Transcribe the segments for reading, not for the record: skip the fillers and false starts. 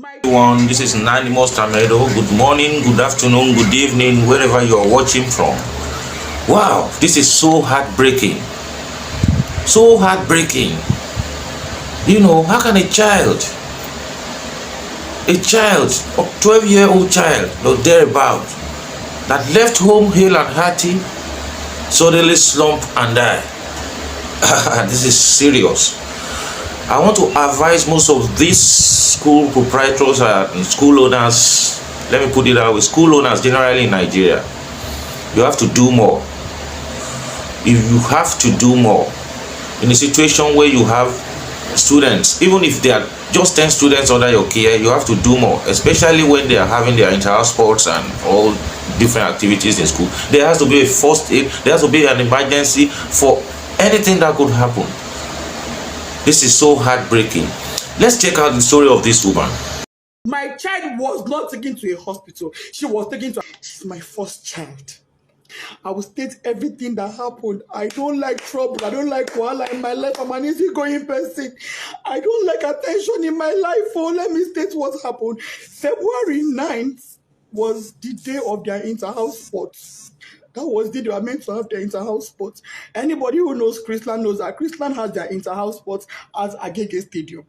Everyone, this is Nanimos Tamedo. Good morning, good afternoon, good evening, wherever you are watching from. Wow, this is so heartbreaking. So heartbreaking. You know, how can a 12-year-old child, or thereabout, that left home hale and hearty, suddenly slump and die? This is serious. I want to advise most of these school proprietors and school owners, let me put it that way, school owners generally in Nigeria, you have to do more. You have to do more. In a situation where you have students, even if they are just 10 students under your care, you have to do more, especially when they are having their inter-house sports and all different activities in school. There has to be a first aid, there has to be an emergency for anything that could happen. This is so heartbreaking. Let's check out the story of this woman. My child was not taken to a hospital. She was taken to. She's my first child. I will state everything that happened. I don't like trouble. I don't like wahala in my life. I'm an easygoing person. I don't like attention in my life. Oh, let me state what happened. February 9th was the day of their inter-house sports. That was the day they were meant to have their inter-house sports. Anybody who knows Chrisland knows that Chrisland has their inter-house sports at Agege Stadium.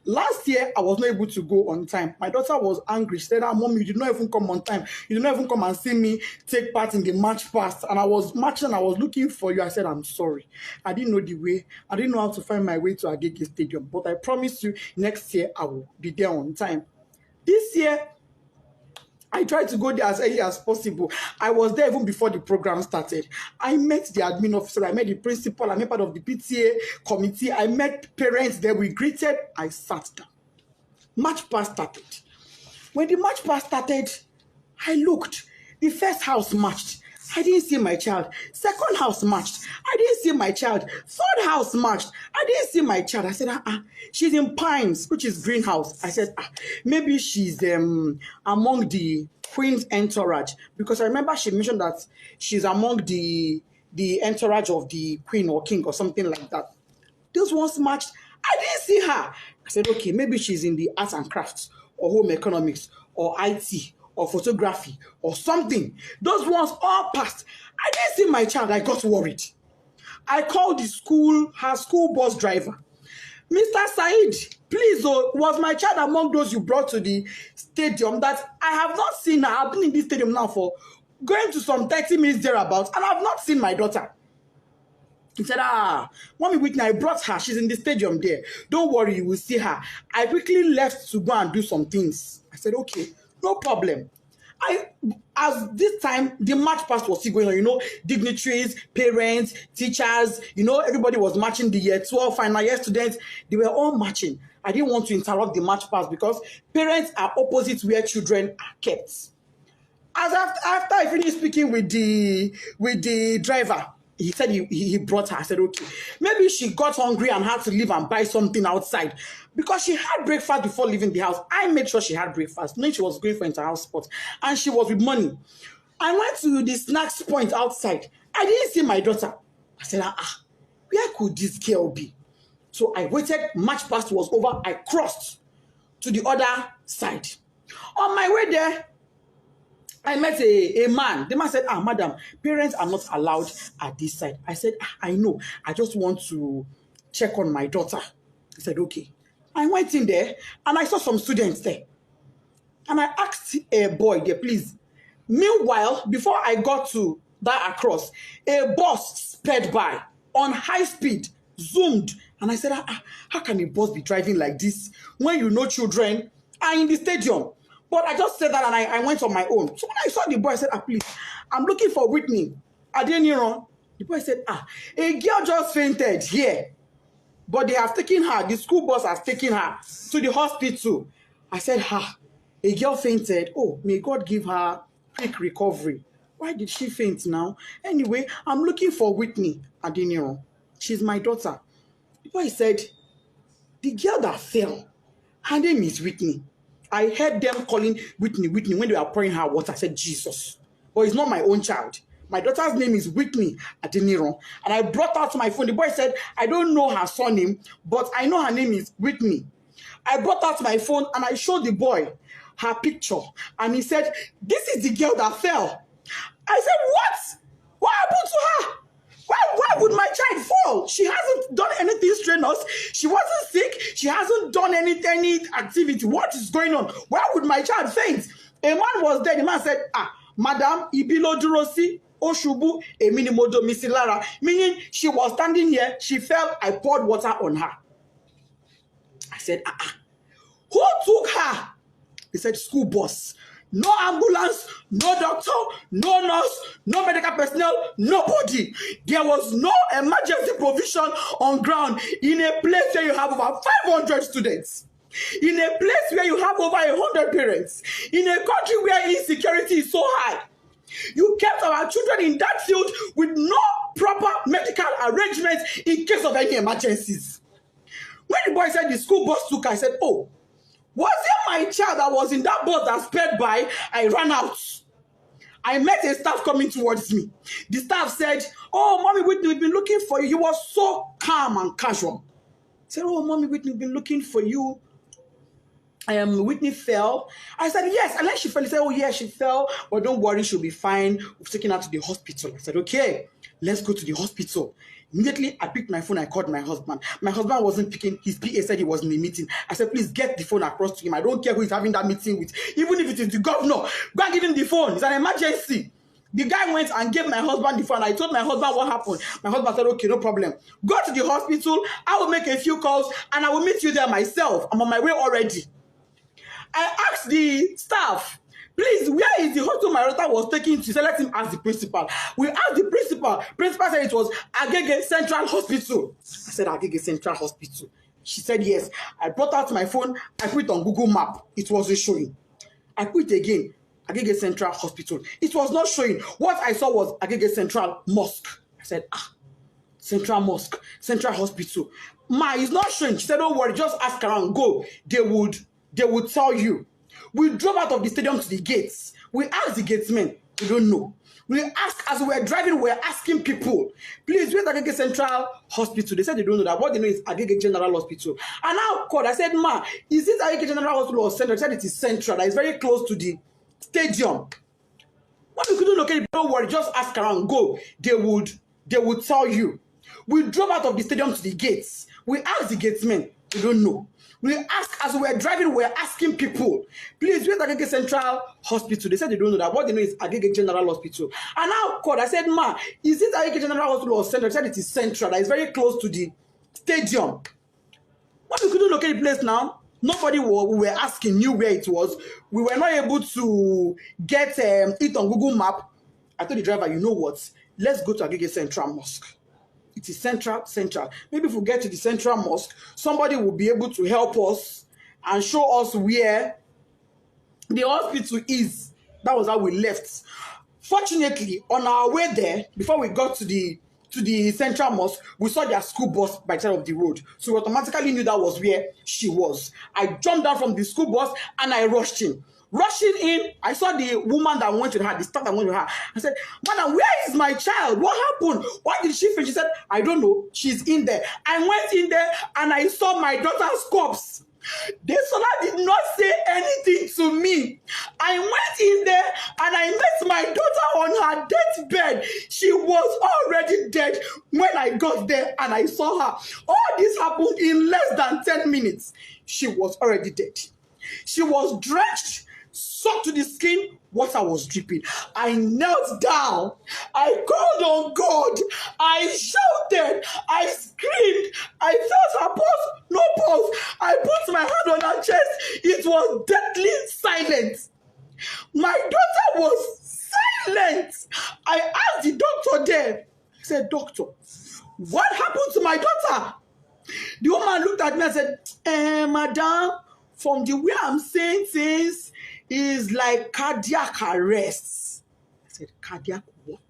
Last year, I was not able to go on time. My daughter was angry. She said, Mom, you did not even come on time. You did not even come and see me take part in the march past. And I was marching, I was looking for you. I said, I'm sorry. I didn't know the way. I didn't know how to find my way to Agege Stadium. But I promise you, next year, I will be there on time. This year, I tried to go there as early as possible. I was there even before the program started. I met the admin officer, I met the principal, I met part of the PTA committee, I met parents there, we greeted, I sat down. March past started. When the march past started, I looked. The first house marched. I didn't see my child. Second house marched. I didn't see my child. Third house marched. I didn't see my child. I said, she's in Pines, which is greenhouse. I said, maybe she's among the Queen's entourage. Because I remember she mentioned that she's among the entourage of the Queen or King or something like that. Those ones marched. I didn't see her. I said, okay, maybe she's in the arts and crafts or home economics or IT or photography or something. Those ones all passed. I didn't see my child. I got worried. I called the school, her school bus driver. Mr. Said, please, was my child among those you brought to the stadium? That I have not seen her. I've been in this stadium now for going to some 30 minutes thereabouts, and I've not seen my daughter. He said, Mommy Whitney, I brought her. She's in the stadium there. Don't worry, you will see her. I quickly left to go and do some things. I said, okay, no problem. As this time, the march past was still going on, dignitaries, parents, teachers, everybody was marching, the year 12 final year students, they were all marching. I didn't want to interrupt the march past because parents are opposite where children are kept. As after I finished speaking with the driver, he said he brought her. I said, okay. Maybe she got hungry and had to leave and buy something outside. Because she had breakfast before leaving the house. I made sure she had breakfast, knowing she was going for inter-house sports. And she was with money. I went to the snacks point outside. I didn't see my daughter. I said, where could this girl be? So I waited. March past was over. I crossed to the other side. On my way there, I met a man. The man said, madam, parents are not allowed at this side. I said, I know. I just want to check on my daughter. He said, okay. I went in there and I saw some students there. And I asked a boy there, please. Meanwhile, before I got to that across, a bus sped by on high speed, zoomed. And I said, how can a bus be driving like this when children are in the stadium? But I just said that and I went on my own. So when I saw the boy, I said, please, I'm looking for Whitney. The boy said, a girl just fainted here. But they have taken her, the school bus has taken her to the hospital. I said, a girl fainted. Oh, may God give her quick recovery. Why did she faint now? Anyway, I'm looking for Whitney Adeniran. She's my daughter. The boy said, the girl that fell, her name is Whitney. I heard them calling Whitney when they were pouring her water. I said, Jesus. But it's not my own child. My daughter's name is Whitney Adeniran. And I brought out my phone. The boy said, I don't know her surname, but I know her name is Whitney. I brought out my phone and I showed the boy her picture. And he said, this is the girl that fell. I said, what? What happened to her? Why would my child fall? She hasn't done anything strenuous. She wasn't sick. She hasn't done any activity. What is going on? Why would my child faint? A man was there. The man said, Madam, ibilo durosi, oshubu, emini modo misilara. Meaning she was standing here. She fell. I poured water on her. I said, who took her? He said, school bus. No ambulance, no doctor, no nurse, no medical personnel, nobody. There was no emergency provision on ground in a place where you have over 500 students, in a place where you have over 100 parents, in a country where insecurity is so high. You kept our children in that field with no proper medical arrangements in case of any emergencies. When the boy said the school bus took her, I said, oh, was it my child that was in that bus that sped by? I ran out. I met a staff coming towards me. The staff said, oh, Mommy Whitney, we've been looking for you. You were so calm and casual. I said, oh, Mommy Whitney, we've been looking for you. Whitney fell. I said, yes. And then she fell. He said, oh, yeah, she fell. But don't worry, she'll be fine. We've taken her to the hospital. I said, okay, let's go to the hospital. Immediately, I picked my phone. I called my husband. My husband wasn't picking. His PA said he was in a meeting. I said, please get the phone across to him. I don't care who he's having that meeting with. Even if it is the governor, go and give him the phone. It's an emergency. The guy went and gave my husband the phone. I told my husband what happened. My husband said, okay, no problem. Go to the hospital. I will make a few calls and I will meet you there myself. I'm on my way already. I asked the staff, please, where is the hospital my daughter was taken to? Select him as the principal. We asked the principal. Principal said it was Agege Central Hospital. I said, Agege Central Hospital. She said, yes. I brought out my phone. I put it on Google Map. It wasn't showing. I put it again, Agege Central Hospital. It was not showing. What I saw was Agege Central Mosque. I said, Central Mosque, Central Hospital. Ma, it's not showing. She said, don't worry, just ask around. Go. They would tell you. We drove out of the stadium to the gates. We asked the gatesmen. We don't know. We asked, as we were driving, we were asking people, please, where's Agege Central Hospital? They said they don't know that. What they know is Agege General Hospital. And I called. I said, ma, is this Agege General Hospital or Central? They said it is Central. That is very close to the stadium. When we couldn't locate it, don't worry, just ask around. Go. They would tell you. We drove out of the stadium to the gates. We asked the gatesmen. We don't know. We asked, as we were driving, we were asking people, please, where's Agege Central Hospital? They said they don't know that. What they know is Agege General Hospital. And I called. I said, ma, is this Agege General Hospital or Central? They said it is Central. That is very close to the stadium. When we couldn't locate the place now, nobody we were asking knew where it was. We were not able to get it on Google Map. I told the driver, you know what? Let's go to Agege Central Mosque. It is central. Maybe if we get to the Central Mosque, somebody will be able to help us and show us where the hospital is. That was how we left. Fortunately, on our way there, before we got to the Central Mosque, we saw their school bus by the side of the road. So we automatically knew that was where she was. I jumped down from the school bus and I rushed in. Rushing in, I saw the woman that went with her, the staff that went with her. I said, Madam, where is my child? What happened? Why did she faint? She said, I don't know. She's in there. I went in there and I saw my daughter's corpse. Desola did not say anything to me. I went in there and I met my daughter on her deathbed. She was already dead when I got there and I saw her. All this happened in less than 10 minutes. She was already dead. She was drenched, soaked to the skin, water was dripping. I knelt down. I called on God. I shouted. I screamed. I felt her pulse. No pulse. I put my hand on her chest. It was deadly silent. My daughter was silent. I asked the doctor there. I said, Doctor, what happened to my daughter? The woman looked at me and said, Madam, from the way I'm saying things, is like cardiac arrest. I said, cardiac what?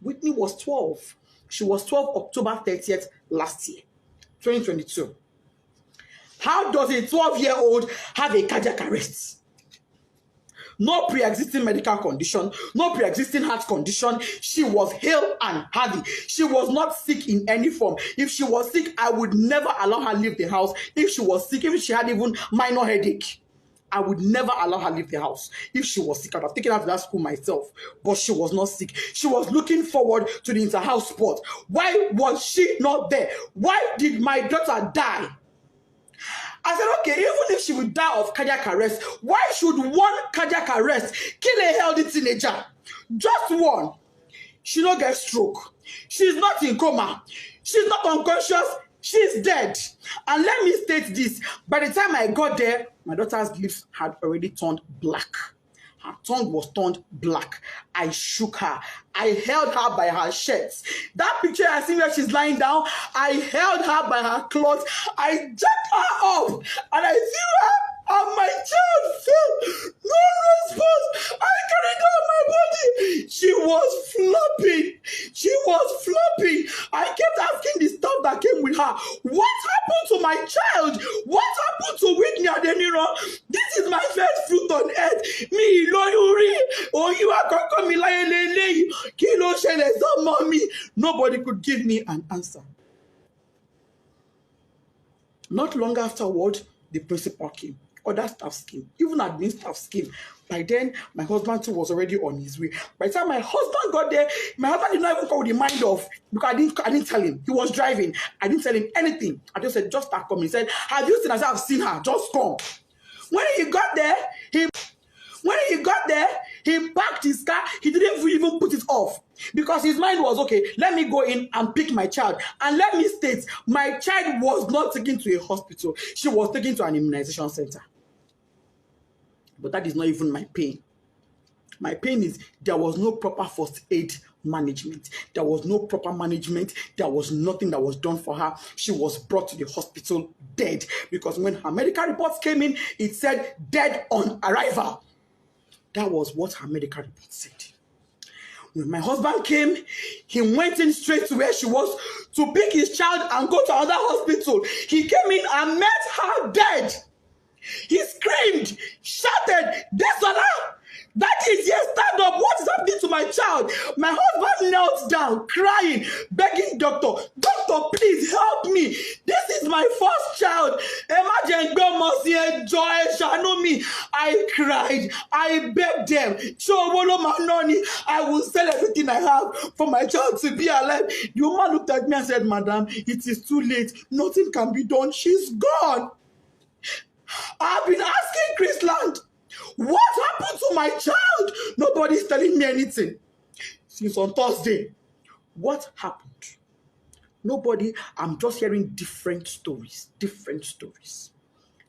Whitney was 12. She was 12 October 30th last year, 2022. How does a 12-year-old have a cardiac arrest? no pre-existing medical condition, no pre-existing heart condition. She was hale and healthy. She was not sick in any form. If she was sick, I would never allow her leave the house. If she was sick, if she had even minor headache, I would never allow her leave the house. If she was sick, I'd have taken her to that school myself. But she was not sick. She was looking forward to the inter-house sport. Why was she not there? Why did my daughter die? I said, okay, even if she would die of cardiac arrest, why should one cardiac arrest kill a healthy teenager? Just one. She don't get stroke. She's not in coma. She's not unconscious. She's dead. And let me state this. By the time I got there, my daughter's lips had already turned black. Her tongue was turned black. I shook her. I held her by her shirts. That picture I see where she's lying down, I held her by her clothes. I jacked her up and I threw her and my child fell. No response. I carried her on my body. She was flopping. She was flopping. I kept asking the staff that came with her, what happened to my child? What happened to Whitney Adeniro? This is my first fruit on earth. Me, Loyuri, oh, you are going to come in Kilo Shele, some mommy. Nobody could give me an answer. Not long afterward, the principal came. Other staff came. Even admin staff came. By then, my husband too was already on his way. By the time my husband got there, my husband did not even come with the mind of, because I didn't tell him. He was driving. I didn't tell him anything. I just said, just start coming. He said, have you seen her? I said, I've seen her. Just come. When he got there, he parked his car. He didn't even put it off because his mind was, okay, let me go in and pick my child. And let me state, my child was not taken to a hospital. She was taken to an immunization center. But that is not even my pain. My pain is there was no proper first aid management. There was no proper management. There was nothing that was done for her. She was brought to the hospital dead because when her medical reports came in, it said dead on arrival. That was what her medical report said. When my husband came, he went in straight to where she was to pick his child and go to another hospital. He came in and met her dead. He screamed, shouted, "Deshona! That is, yes, stand up. What is happening to my child?" My husband knelt down, crying, begging doctor, please help me. This is my first child. Imagine, me. I cried. I begged them. I will sell everything I have for my child to be alive. The woman looked at me and said, "Madam, it is too late. Nothing can be done. She's gone." I've been asking Chrisland, what happened to my child? Nobody's telling me anything. Since on Thursday, what happened? Nobody. I'm just hearing different stories.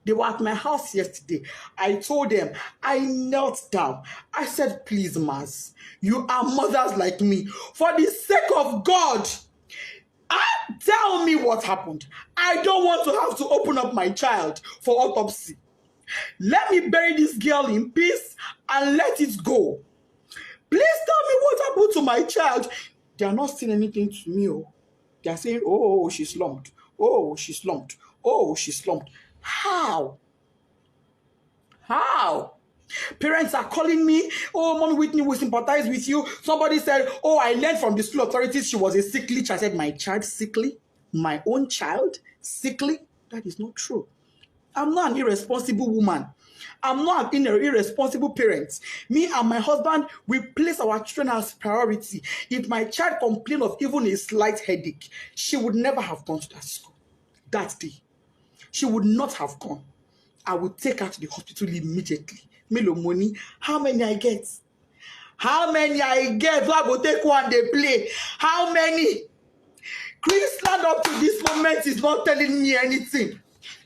They were at my house yesterday. I told them, I knelt down. I said, please, Mas, you are mothers like me. For the sake of God, tell me what happened. I don't want to have to open up my child for autopsy. Let me bury this girl in peace and let it go. Please tell me what happened to my child. They are not saying anything to me. They are saying, oh, she slumped. Oh, she slumped. Oh, she slumped. How? Parents are calling me, "Oh, Mom Whitney, we sympathize with you." Somebody said, "Oh, I learned from the school authorities she was a sickly child." I said, my child sickly? My own child sickly? That is not true. I'm not an irresponsible woman. I'm not an irresponsible parent. Me and my husband, we place our children as priority. If my child complained of even a slight headache, she would never have gone to that school that day. She would not have gone. I would take her to the hospital immediately. Melo money. How many I get? So I will take one, they play. How many? Chrisland up to this moment is not telling me anything.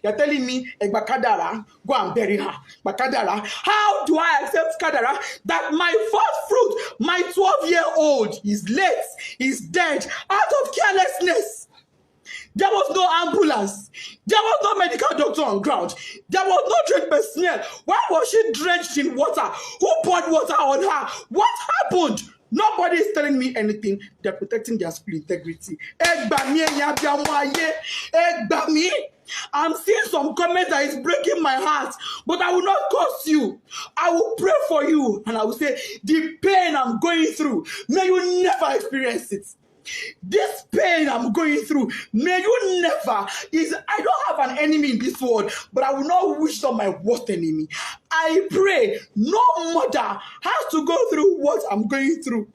You're telling me, Kadara, go and bury her. Kadara, how do I accept Kadara that my first fruit, my 12-year-old, is late, is dead, out of carelessness? There was no ambulance. There was no medical doctor on ground. There was no trained personnel. Why was she drenched in water? Who poured water on her? What happened? Nobody is telling me anything. They're protecting their school integrity. I'm seeing some comments that is breaking my heart, but I will not curse you. I will pray for you, and I will say, the pain I'm going through, may you never experience it. This pain I'm going through, may you never. I don't have an enemy in this world, but I will not wish on my worst enemy. I pray no mother has to go through what I'm going through.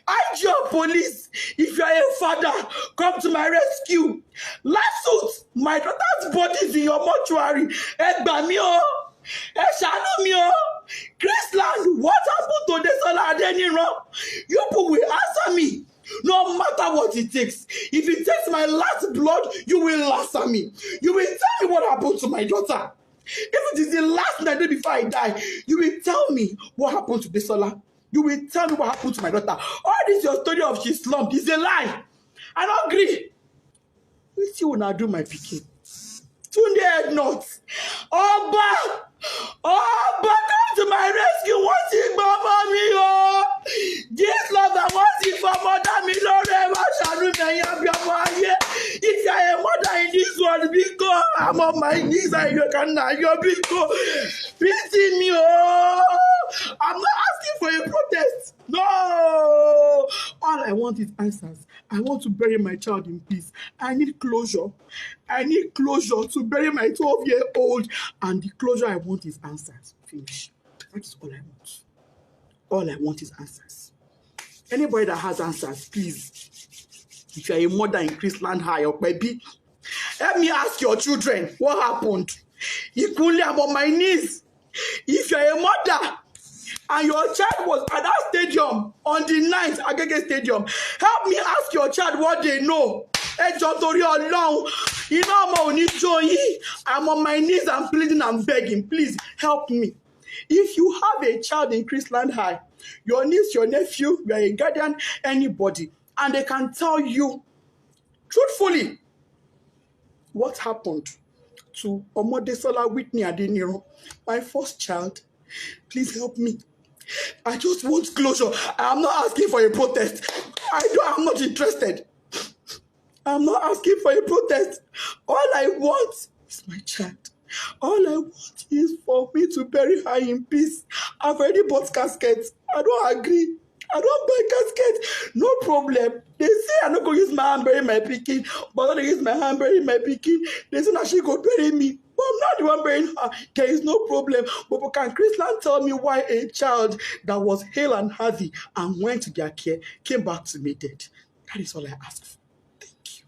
IGO police, if you are a father, come to my rescue. Last my daughter's body is in your mortuary. Chrisland, what happened to Desola Adeniran? You people will answer me. No matter what it takes. If it takes my last blood, you will answer me. You will tell me what happened to my daughter. If it is the last night before I die, you will tell me what happened to Desola. You will tell me what happened to my daughter. All this your story of she slumped is a lie. I don't agree. We see when I do my picking. Tunde head nuts. Oba, come to my rescue. What's it for me? Oh, this love I want it for mother me. Lord, if you are a mother in this world, because I'm on my knees and you can now, you're because pity me. Oh, I'm not asking for a protest. No, all I want is answers. I want to bury my child in peace. I need closure. I need closure to bury my 12-year-old. And the closure I want is answers. Finish. That is all I want. All I want is answers. Anybody that has answers, please. If you are a mother in Chrisland High or baby, help me ask your children what happened. Equally, I'm on my knees. If you are a mother and your child was at that stadium on the 9th Agege Stadium, help me ask your child what they know. I'm on my knees, I'm pleading, I'm begging. Please help me. If you have a child in Chrisland High, your niece, your nephew, you are a guardian, anybody, and they can tell you truthfully what happened to Omodesola Whitney Adeniran, my first child, please help me. I just want closure. I'm not asking for a protest. I'm not interested. I'm not asking for a protest. All I want is my child. All I want is for me to bury her in peace. I've already bought caskets. I don't agree. I don't buy casket. No problem. They say I'm not going to use my hand bury my pikin, but I'm going to use my hand bury my pikin. They say that she go bury me. But I'm not the one burying her. There is no problem. But can Chrisland tell me why a child that was hale and healthy and went to their care came back to me dead? That is all I ask for. Thank you.